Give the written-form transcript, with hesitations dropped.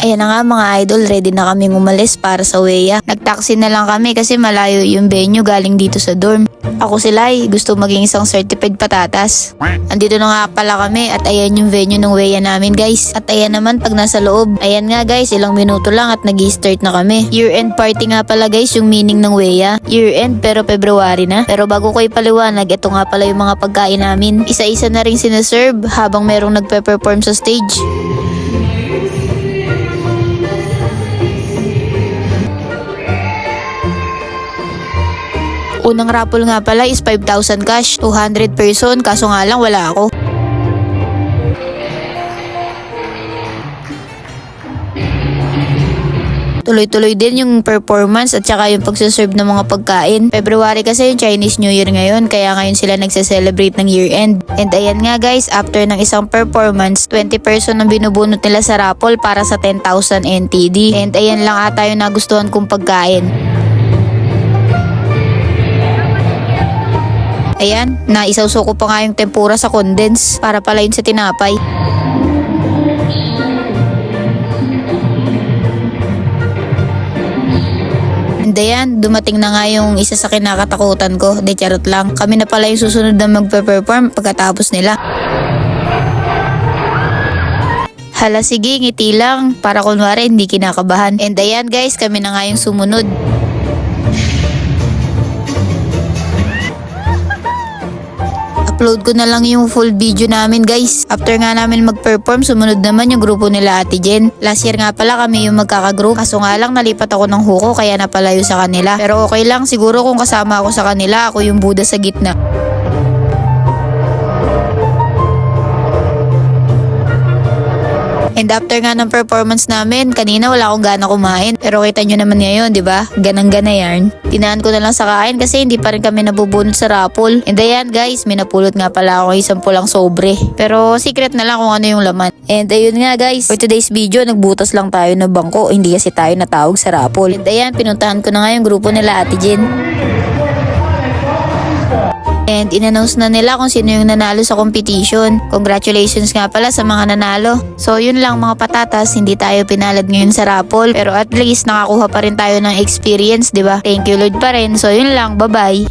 Ayan na nga mga idol, ready na kaming umalis para sa Weya. Nagtaxi na lang kami kasi malayo yung venue galing dito sa dorm. Ako si Lai, gusto maging isang certified patatas. Andito na nga pala kami at ayan yung venue ng Weya namin guys. At ayan naman pag nasa loob. Ayan nga guys, ilang minuto lang at nag-start na kami. Year-end party nga pala guys yung meaning ng Weya. Year-end pero February na. Pero bago ko ipaliwanag, ito nga pala yung mga pagkain namin. Isa-isa na rin sinaserve habang merong nagpe-perform sa stage. Unang raffle nga pala is 5,000 cash, 200 person, kaso nga lang wala ako. Tuloy-tuloy din yung performance at saka yung pagsaserve ng mga pagkain. February kasi yung Chinese New Year ngayon, kaya ngayon sila nagse-celebrate ng year-end. And ayan nga guys, after ng isang performance, 20 person ang binubunot nila sa raffle para sa 10,000 NTD. And ayan lang ata yung nagustuhan kong pagkain. Ayan, naisawso ko pa nga yung tempura sa condense para pala yun sa tinapay. And ayan, dumating na nga yung isa sa kinakatakutan ko. De charot lang, kami na pala yung susunod na magpe-perform pagkatapos nila. Hala sige, ngiti lang para kunwari hindi kinakabahan. And ayan guys, kami na nga yung sumunod. Upload ko na lang yung full video namin guys. After nga namin mag-perform, sumunod naman yung grupo nila Ate Jen. Last year nga pala kami yung magkakagroup. Kaso nga lang nalipat ako ng huko kaya napalayo sa kanila. Pero okay lang, siguro kung kasama ako sa kanila, ako yung Buddha sa gitna. And after nga ng performance namin, kanina wala akong gana kumain. Pero kita nyo naman ngayon, di ba? Ganang-gana yarn. Tinaan ko na lang sa kain kasi hindi pa rin kami nabubunot sa raffle. And ayan guys, may napulot nga pala ako isang pulang sobre. Pero secret na lang kung ano yung laman. And ayun nga guys, for today's video, nagbutas lang tayo ng bangko. Hindi kasi tayo natawag sa raffle. And ayan, pinuntahan ko na nga yung grupo nila Ate Jen. And in-announce na nila kung sino yung nanalo sa competition. Congratulations nga pala sa mga nanalo. So yun lang mga patatas, hindi tayo pinalad ngayon sa raffle. Pero at least nakakuha pa rin tayo ng experience, di ba? Thank you Lord pa rin. So yun lang, bye-bye.